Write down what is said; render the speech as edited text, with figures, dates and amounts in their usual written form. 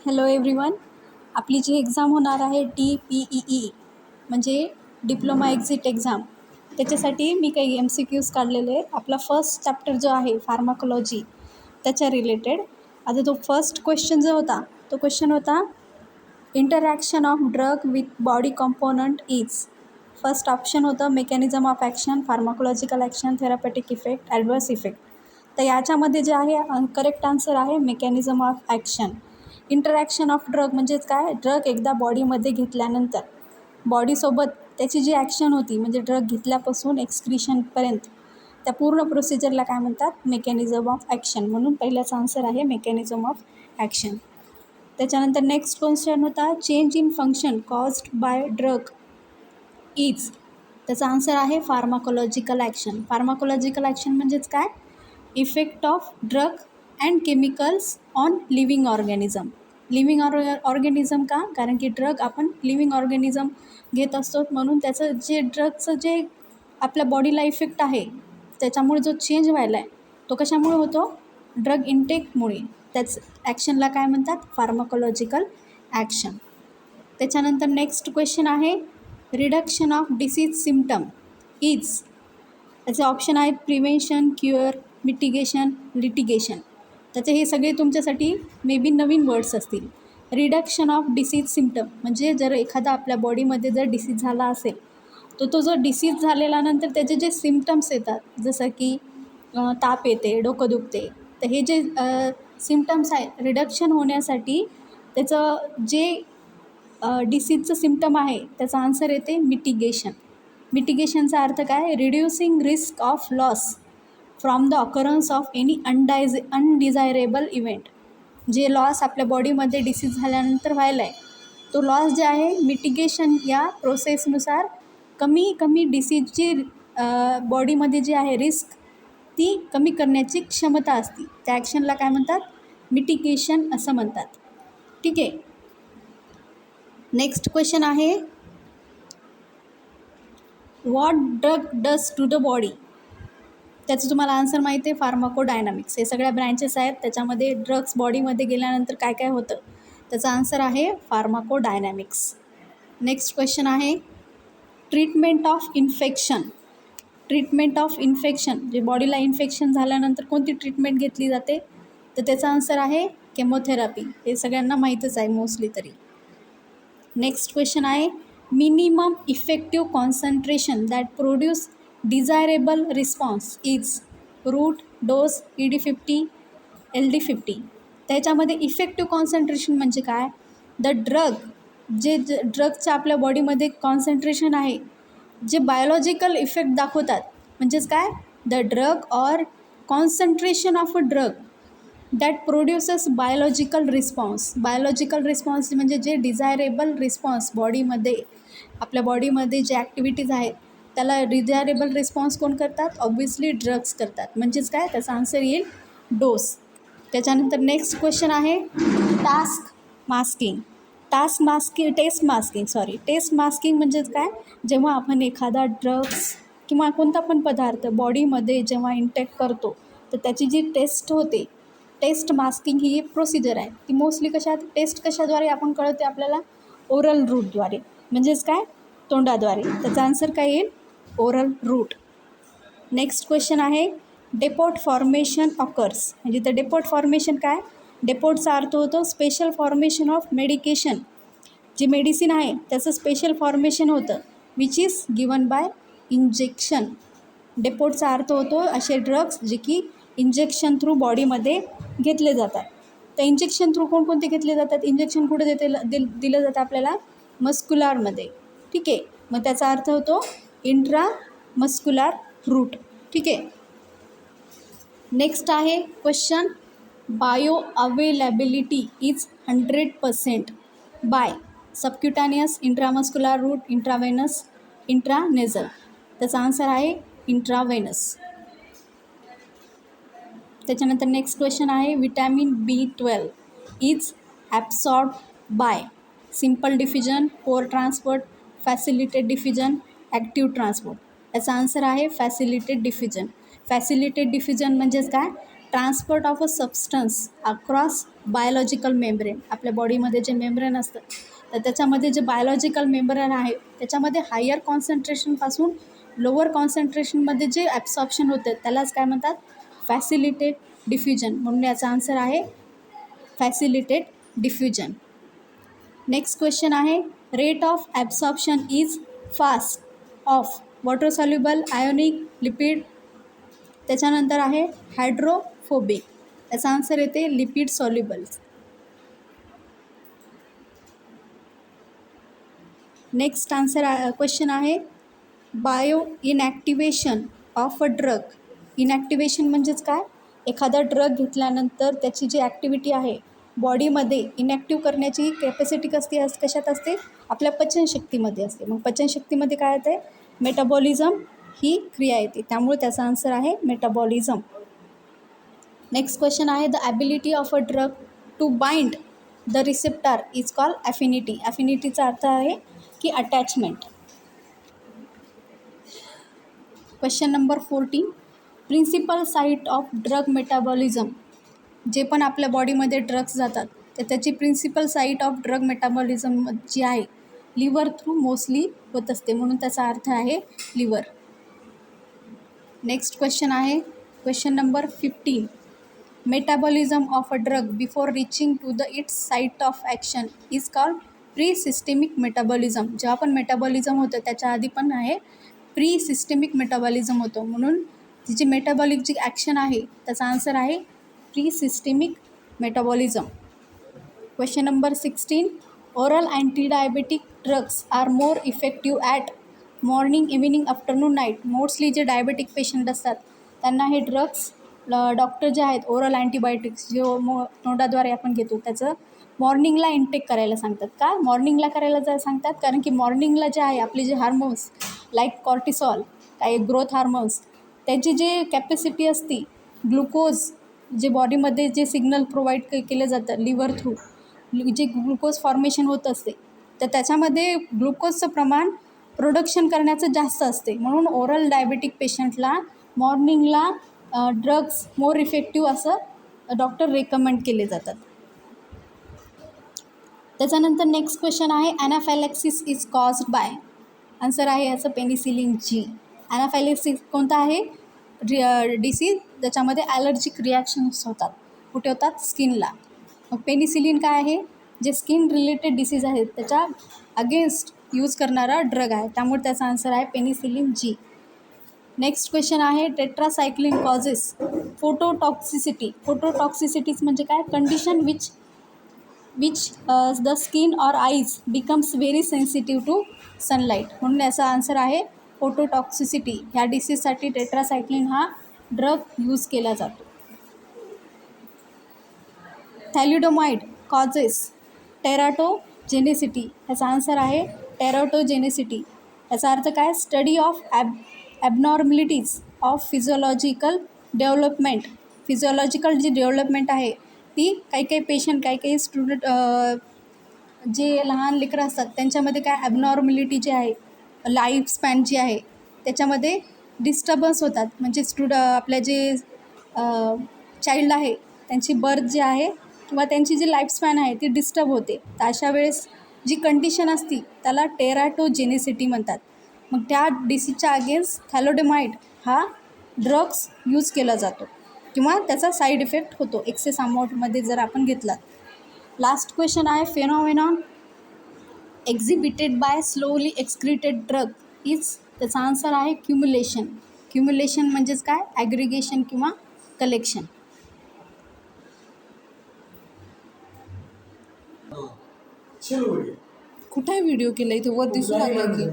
Hello everyone. आपली जी exam होणार आहे DPEE म्हणजे डिप्लोमा एक्झिट एक्झाम, त्याच्यासाठी मी काही MCQs काढलेले आहेत. आपला फर्स्ट चॅप्टर जो आहे फार्माकोलॉजी त्याच्या रिलेटेड. आता तो फर्स्ट क्वेश्चन जो होता तो क्वेश्चन होता interaction of drug with body component is. First option होतं mechanism of action, pharmacological action, therapeutic effect, adverse effect. तर याच्यामध्ये जे आहे करेक्ट आन्सर आहे mechanism of action. Interaction of drug म्हणजेच काय, ड्रग एकदा बॉडीमध्ये घेतल्यानंतर बॉडीसोबत त्याची जी ॲक्शन होती म्हणजे ड्रग घेतल्यापासून एक्सक्रिशनपर्यंत त्या पूर्ण प्रोसिजरला काय म्हणतात, मेकॅनिझम ऑफ ॲक्शन. म्हणून पहिल्याचा आन्सर आहे मेकॅनिझम ऑफ ॲक्शन. त्याच्यानंतर नेक्स्ट क्वेश्चन होता change in function caused by drug is. त्याचा आन्सर आहे फार्माकोलॉजिकल ॲक्शन. फार्माकोलॉजिकल ॲक्शन म्हणजेच काय, effect of drug and chemicals on living organism. Living organism का, कारण की ड्रग आपण लिव्हिंग ऑर्गॅनिझम घेत असतो, म्हणून त्याचं जे ड्रगचं जे आपल्या बॉडीला इफेक्ट आहे त्याच्यामुळे जो चेंज व्हायला आहे तो कशामुळे होतो, ड्रग इनटेकमुळे. त्याच ॲक्शनला काय म्हणतात, फार्माकोलॉजिकल ॲक्शन. त्याच्यानंतर नेक्स्ट क्वेश्चन आहे reduction of disease symptom is. त्याचे ऑप्शन आहेत प्रिव्हेन्शन, क्युअर, मिटिगेशन, लिटिगेशन. त्याचे हे सगळे तुमच्यासाठी मे बी नवीन वर्ड्स असतील. रिडक्शन ऑफ डिसीज सिम्पटम म्हणजे जर एखादा आपल्या बॉडीमध्ये जर डिसीज झाला असेल तर तो जो डिसीज झालेला नंतर त्याचे जे सिम्पटम्स येतात जसं की ताप येते, डोकं दुखते, तर हे जे सिम्पटम्स आहेत रिडक्शन होण्यासाठी त्याचं जे डिसीजचं सिम्पटम आहे त्याचा आन्सर येते मिटिगेशन. मिटिगेशनचा अर्थ काय, reducing risk of loss from the occurrence of any undesirable event. जे लॉस आपल्या बॉडीमध्ये डिसीज झाल्यानंतर व्हायला आहे तो लॉस जे आहे मिटिगेशन या प्रोसेसनुसार कमी डिसीजची बॉडीमध्ये जी आहे रिस्क ती कमी करण्याची क्षमता असते. त्या ॲक्शनला काय म्हणतात, मिटिगेशन असं म्हणतात. ठीक आहे. नेक्स्ट क्वेश्चन आहे what drug does to the body. त्याचं तुम्हाला आन्सर माहिती आहे, फार्माकोडायनामिक्स. हे सगळ्या ब्रँचेस आहेत त्याच्यामध्ये ड्रग्स बॉडीमध्ये गेल्यानंतर काय काय होतं त्याचा आन्सर आहे फार्माकोडायनॅमिक्स. नेक्स्ट क्वेश्चन आहे treatment of infection. Treatment of infection जे बॉडीला इन्फेक्शन झाल्यानंतर कोणती ट्रीटमेंट घेतली जाते तर त्याचा आन्सर आहे केमोथेरपी. हे सगळ्यांना माहीतच आहे मोस्टली तरी. नेक्स्ट क्वेश्चन आहे minimum effective concentration that produce desirable response is. Route, dose, ED50, LD50. त्याच्यामध्ये इफेक्टिव्ह कॉन्सन्ट्रेशन म्हणजे काय, द ड्रग जे ड्रगचं आपल्या बॉडीमध्ये कॉन्सन्ट्रेशन आहे जे बायोलॉजिकल इफेक्ट दाखवतात. म्हणजेच काय, the drug or concentration of a drug that produces biological response. Biological response म्हणजे जे डिझायरेबल रिस्पॉन्स बॉडीमध्ये आपल्या बॉडीमध्ये जे ॲक्टिव्हिटीज आहेत त्याला डिझायरेबल रिस्पॉन्स कोण करतात, ऑब्व्हियसली ड्रग्स करतात. म्हणजेच काय, त्याचा आन्सर येईल डोस. त्याच्यानंतर नेक्स्ट क्वेश्चन आहे टेस्ट मास्किंग म्हणजेच काय, जेव्हा आपण एखादा ड्रग्स किंवा कोणता पण पदार्थ बॉडीमध्ये जेव्हा इंटेक करतो तर त्याची जी टेस्ट होते, टेस्ट मास्किंग ही एक प्रोसिजर आहे. ती मोस्टली कशाद्वारे आपण कळते आपल्याला, ओरल रूटद्वारे. म्हणजेच काय, तोंडाद्वारे. त्याचा आन्सर काय येईल, ओरल रूट. नेक्स्ट क्वेश्चन आहे डेपोट फॉर्मेशन ऑकर्स. म्हणजे तर डेपोट फॉर्मेशन काय, डेपोटचा अर्थ होतो स्पेशल फॉर्मेशन ऑफ मेडिकेशन. जे मेडिसिन आहे त्याचं स्पेशल फॉर्मेशन होतं which is given by injection. डेपोटचा अर्थ होतो असे ड्रग्स जे की इंजेक्शन थ्रू बॉडीमध्ये घेतले जातात. तर इंजेक्शन थ्रू कोणकोणते घेतले जातात, इंजेक्शन कुठे दिलं जातं आपल्याला, मस्क्युलारमध्ये. ठीक आहे, मग त्याचा अर्थ होतो इंट्रामस्क्युलार रूट. ठीक आहे. नेक्स्ट आहे question bioavailability is 100% by subcutaneous, intramuscular route, intravenous, intranasal. त्याचा आन्सर आहे इंट्रावेनस. त्याच्यानंतर नेक्स्ट क्वेश्चन आहे vitamin B12 is absorb by simple diffusion, poor transport, facilitated diffusion, active transport. याचा आन्सर आहे फॅसिलिटेड डिफ्युजन. फॅसिलिटेड डिफ्युजन म्हणजेच काय, transport of a substance across biological membrane. आपल्या बॉडीमध्ये जे मेम्ब्रेन असतं तर त्याच्यामध्ये जे बायोलॉजिकल मेम्ब्रेन आहे त्याच्यामध्ये हायर कॉन्सन्ट्रेशनपासून लोअर कॉन्सन्ट्रेशनमध्ये जे ॲब्सॉर्प्शन होतं त्यालाच काय म्हणतात, फॅसिलिटेट डिफ्युजन. म्हणून याचा आन्सर आहे फॅसिलिटेट डिफ्युजन. नेक्स्ट क्वेश्चन आहे, rate of absorption is fast of water soluble, ionic, lipid. त्याच्यानंतर आहे हायड्रोफोबिक. याचा आन्सर येते लिपिड सॉल्युबल्स. नेक्स्ट क्वेश्चन आहे, बायो इनॅक्टिवेशन ऑफ अ ड्रग. इनॅक्टिवेशन म्हणजेच काय, एखादा ड्रग घेतल्यानंतर त्याची जी ॲक्टिव्हिटी आहे बॉडीमध्ये इनॅक्टिव्ह करण्याची कॅपॅसिटी कशात असते, आपल्या पचनशक्तीमध्ये असते. मग पचनशक्तीमध्ये काय येते, मेटाबॉलिझम ही क्रिया येते, त्यामुळे त्याचा आन्सर आहे मेटाबॉलिझम. नेक्स्ट क्वेश्चन आहे, the ability of a drug to bind the receptor is called affinity. ॲफिनिटीचा अर्थ आहे की attachment. Question number 14, principal site of drug metabolism. जे पण आपल्या बॉडीमध्ये ड्रग्स जातात तर त्याची principal site of drug metabolism जी आहे लिव्हर थ्रू मोस्टली होत असते, म्हणून त्याचा अर्थ आहे लिव्हर. नेक्स्ट क्वेश्चन आहे question number 15, metabolism of a drug before reaching to the its site of action is called pre systemic metabolism. जेव्हा पण मेटाबॉलिझम होतं त्याच्या आधी पण आहे प्री सिस्टेमिक मेटाबॉलिझम होतो, म्हणून तिची मेटाबॉलिक जी ॲक्शन आहे त्याचा आन्सर आहे pre systemic metabolism. Question number 16, oral antidiabetic drugs are more effective at morning, evening, afternoon, night. Mostly जे डायबेटिक पेशंट असतात त्यांना हे ड्रग्स डॉक्टर जे आहेत ओरल अँटीबायोटिक्स जे तोंडाद्वारे आपण घेतो त्याचं मॉर्निंगला इंटेक करायला सांगतात. का मॉर्निंगला करायला सांगतात, कारण की मॉर्निंगला जे आहे आपले जे हार्मोन्स लाईक कॉर्टिसॉल, काही ग्रोथ हार्मोन्स, त्याची जे कॅपॅसिटी असते, ग्लुकोज जे बॉडीमध्ये जे सिग्नल प्रोव्हाइड केलं जातं लिव्हर थ्रू, जे ग्लुकोज फॉर्मेशन होत असते तर त्याच्यामध्ये ग्लुकोजचं प्रमाण प्रोडक्शन करण्याचं जास्त असते, म्हणून ओरल डायबेटिक पेशंटला मॉर्निंगला ड्रग्स मोर इफेक्टिव्ह असं डॉक्टर रेकमेंड केले जातात. त्याच्यानंतर नेक्स्ट क्वेश्चन आहे, ॲनाफायलॅक्सिस इज कॉज्ड बाय. आन्सर आहे याचं पेनिसिलिन जी. ॲनाफायलॅक्सिस कोणता आहे, डिसीज ज्याच्यामध्ये ॲलर्जिक रिॲक्शन्स होतात. कुठे होतात, स्किनला. मग पेनिसिलिन काय आहे, जे स्किन रिलेटेड डिसीज आहेत त्याच्या अगेन्स्ट यूज करणारा ड्रग आहे, त्यामुळे त्याचा आन्सर आहे पेनिसिलिन जी. नेक्स्ट क्वेश्चन आहे, टेट्रासायक्लिन कॉजेस फोटोटॉक्सिसिटी. फोटोटॉक्सिसिटीज म्हणजे काय, कंडिशन विच द स्किन और eyes becomes very sensitive to sunlight, म्हणून याचा आन्सर आहे फोटोटॉक्सिसिटी. ह्या डिसीजसाठी टेट्रासायक्लिन हा ड्रग यूज केला जातो. Thalidomide causes teratogenicity. याचा आन्सर आहे टेराटोजेनेसिटी. याचा अर्थ काय, study of abnormalities of physiological development. Physiological जी डेव्हलपमेंट आहे ती काही पेशंट, काही स्टुडंट जे लहान लेकरं असतात त्यांच्यामध्ये काय ॲबनॉर्मलिटी जी आहे, लाईफ स्पॅन जी आहे त्याच्यामध्ये डिस्टर्बन्स होतात. म्हणजे आपल्या जे चाइल्ड आहे त्यांची बर्थ जी आहे किंवा त्यांची जी लाईफस्पॅन आहे ती डिस्टर्ब होते. तर अशा वेळेस जी कंडिशन असती त्याला टेराटोजेनेसिटी म्हणतात. मग त्या डिसीजच्या अगेन्स्ट थॅलिडोमाइड हा ड्रग्स यूज केला जातो किंवा त्याचा साईड इफेक्ट होतो एक्सेस अमाऊंटमध्ये जर आपण घेतला. लास्ट क्वेश्चन आहे, phenomenon exhibited by slowly excreted drug is. त्याचा आन्सर आहे क्युम्युलेशन. क्युम्युलेशन म्हणजेच काय, ॲग्रिगेशन किंवा कलेक्शन. कुठे व्हिडिओ केला, इथे वर दिसू लागला की